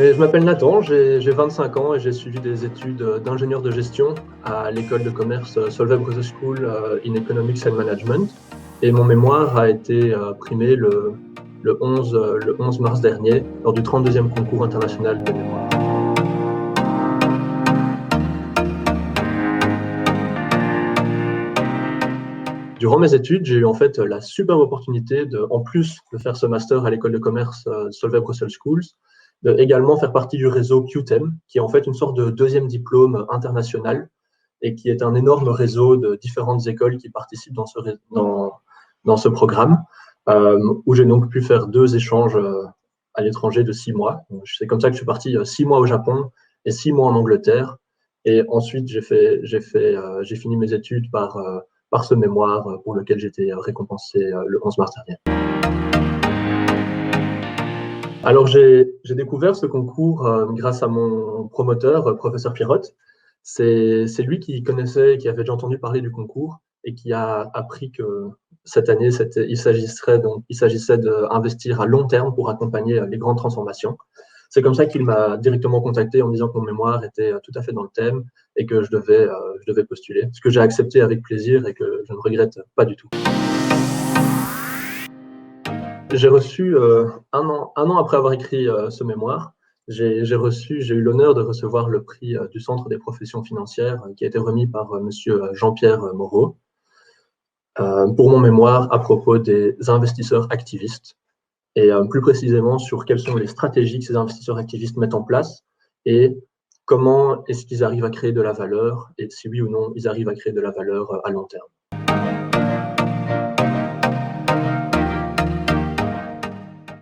Je m'appelle Nathan, j'ai 25 ans et j'ai suivi des études d'ingénieur de gestion à l'école de commerce Solvay Business School in Economics and Management. Et mon mémoire a été primé le 11 mars dernier lors du 32e concours international de mémoire. Durant mes études, j'ai eu en fait la superbe opportunité en plus de faire ce master à l'école de commerce Solvay Brussels Schools, de également faire partie du réseau QTEM, qui est en fait une sorte de deuxième diplôme international et qui est un énorme réseau de différentes écoles qui participent dans ce programme, où j'ai donc pu faire 2 échanges à l'étranger de 6 mois. C'est comme ça que je suis parti 6 mois au Japon et 6 mois en Angleterre. Et ensuite, j'ai fini mes études par ce mémoire pour lequel j'ai été récompensé le 11 mars dernier. Alors, j'ai découvert ce concours grâce à mon promoteur, professeur Pirotte. C'est lui qui connaissait, qui avait déjà entendu parler du concours et qui a appris que cette année, il s'agissait d'investir à long terme pour accompagner les grandes transformations. C'est comme ça qu'il m'a directement contacté en me disant que mon mémoire était tout à fait dans le thème et que je devais postuler, ce que j'ai accepté avec plaisir et que je ne regrette pas du tout. J'ai reçu, un an après avoir écrit ce mémoire, j'ai eu l'honneur de recevoir le prix du Centre des professions financières qui a été remis par monsieur Jean-Pierre Moreau pour mon mémoire à propos des investisseurs activistes et plus précisément sur quelles sont les stratégies que ces investisseurs activistes mettent en place et comment est-ce qu'ils arrivent à créer de la valeur et si oui ou non ils arrivent à créer de la valeur à long terme.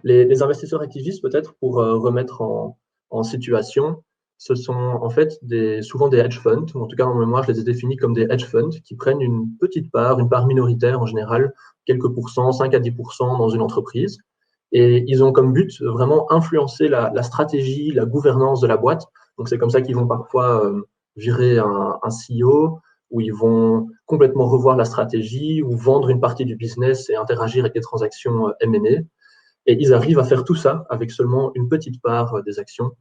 Les investisseurs activistes, peut-être pour remettre en situation, ce sont en fait souvent des hedge funds, ou en tout cas en mémoire, je les ai définis comme des hedge funds qui prennent une petite part, une part minoritaire en général, quelques pourcents, 5 à 10% dans une entreprise. Et ils ont comme but vraiment influencer la stratégie, la gouvernance de la boîte. Donc c'est comme ça qu'ils vont parfois virer un CEO, où ils vont complètement revoir la stratégie, ou vendre une partie du business et interagir avec des transactions M&A. Et ils arrivent à faire tout ça avec seulement une petite part des actions.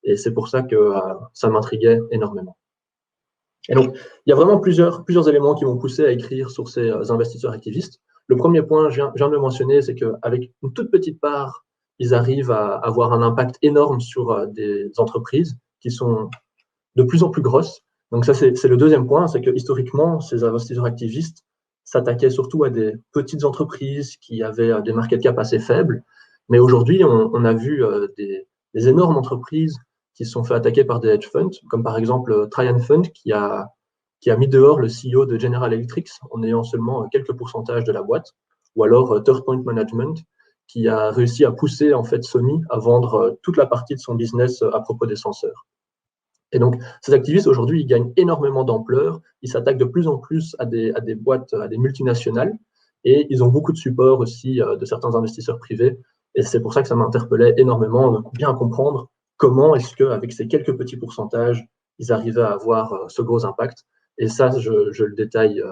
Et c'est pour ça que ça m'intriguait énormément. Et donc, il y a vraiment plusieurs éléments qui m'ont poussé à écrire sur ces investisseurs activistes. Le premier point, je viens de le mentionner, c'est qu'avec une toute petite part, ils arrivent à avoir un impact énorme sur des entreprises qui sont de plus en plus grosses. Donc ça, c'est le deuxième point, c'est que historiquement, ces investisseurs activistes s'attaquaient surtout à des petites entreprises qui avaient des market cap assez faibles. Mais aujourd'hui, on a vu des énormes entreprises qui se sont fait attaquer par des hedge funds, comme par exemple Trian Fund, qui a mis dehors le CEO de General Electric en ayant seulement quelques pourcentages de la boîte, ou alors Third Point Management, qui a réussi à pousser en fait Sony à vendre toute la partie de son business à propos des senseurs. Et donc, ces activistes, aujourd'hui, ils gagnent énormément d'ampleur. Ils s'attaquent de plus en plus à des boîtes, à des multinationales. Et ils ont beaucoup de support aussi de certains investisseurs privés. Et c'est pour ça que ça m'interpellait énormément de bien comprendre comment est-ce qu'avec ces quelques petits pourcentages, ils arrivaient à avoir ce gros impact. Et ça, je le détaille,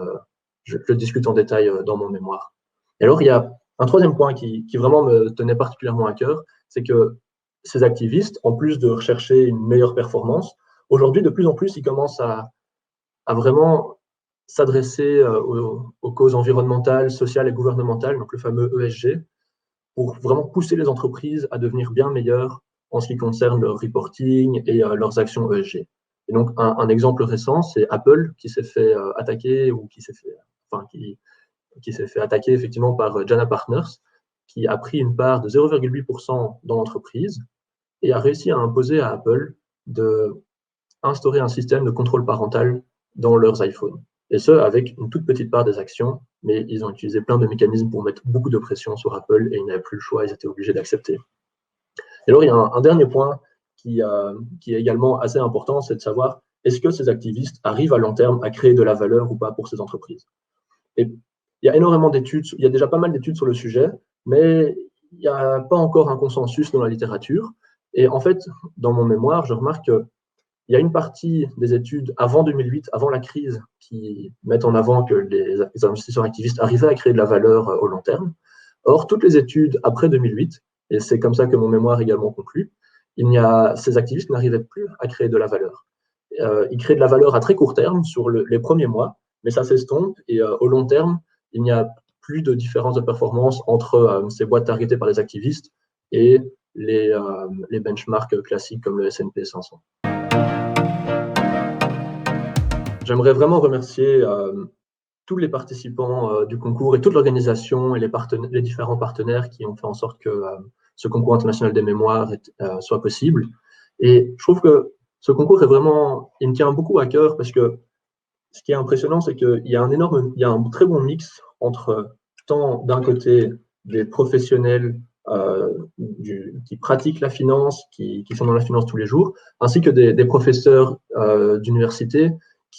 je le discute en détail dans mon mémoire. Et alors, il y a un troisième point qui vraiment me tenait particulièrement à cœur, c'est que ces activistes, en plus de rechercher une meilleure performance, aujourd'hui, de plus en plus, ils commencent à vraiment s'adresser aux causes environnementales, sociales et gouvernementales, donc le fameux ESG, pour vraiment pousser les entreprises à devenir bien meilleures en ce qui concerne leur reporting et leurs actions ESG. Et donc, un exemple récent, c'est Apple qui s'est fait attaquer ou qui s'est fait attaquer effectivement par Jana Partners, qui a pris une part de 0,8% dans l'entreprise et a réussi à imposer à Apple d'instaurer un système de contrôle parental dans leurs iPhones. Et ce, avec une toute petite part des actions, mais ils ont utilisé plein de mécanismes pour mettre beaucoup de pression sur Apple et ils n'avaient plus le choix, ils étaient obligés d'accepter. Et alors, il y a un dernier point qui est également assez important, c'est de savoir est-ce que ces activistes arrivent à long terme à créer de la valeur ou pas pour ces entreprises. Et il y a énormément d'études, il y a déjà pas mal d'études sur le sujet, mais il n'y a pas encore un consensus dans la littérature. Et en fait, dans mon mémoire, je remarque qu'il y a une partie des études avant 2008, avant la crise, qui mettent en avant que les investisseurs activistes arrivaient à créer de la valeur au long terme. Or, toutes les études après 2008, et c'est comme ça que mon mémoire également conclut, ces activistes n'arrivaient plus à créer de la valeur. Ils créent de la valeur à très court terme sur les premiers mois, mais ça s'estompe et au long terme, il n'y a plus de différence de performance entre ces boîtes targetées par les activistes et les benchmarks classiques comme le S&P 500. J'aimerais vraiment remercier tous les participants du concours et toute l'organisation et les différents partenaires qui ont fait en sorte que ce concours international des mémoires soit possible. Et je trouve que ce concours il me tient beaucoup à cœur parce que ce qui est impressionnant, c'est qu'il y a un très bon mix entre tant d'un côté des professionnels qui pratiquent la finance, qui sont dans la finance tous les jours, ainsi que des professeurs d'université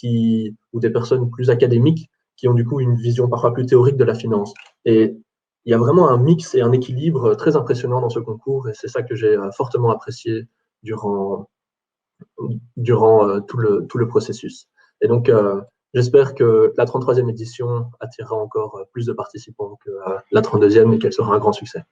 ou des personnes plus académiques qui ont du coup une vision parfois plus théorique de la finance. Et il y a vraiment un mix et un équilibre très impressionnant dans ce concours, et c'est ça que j'ai fortement apprécié durant tout le processus. Et donc, j'espère que la 33e édition attirera encore plus de participants que la 32e et qu'elle sera un grand succès.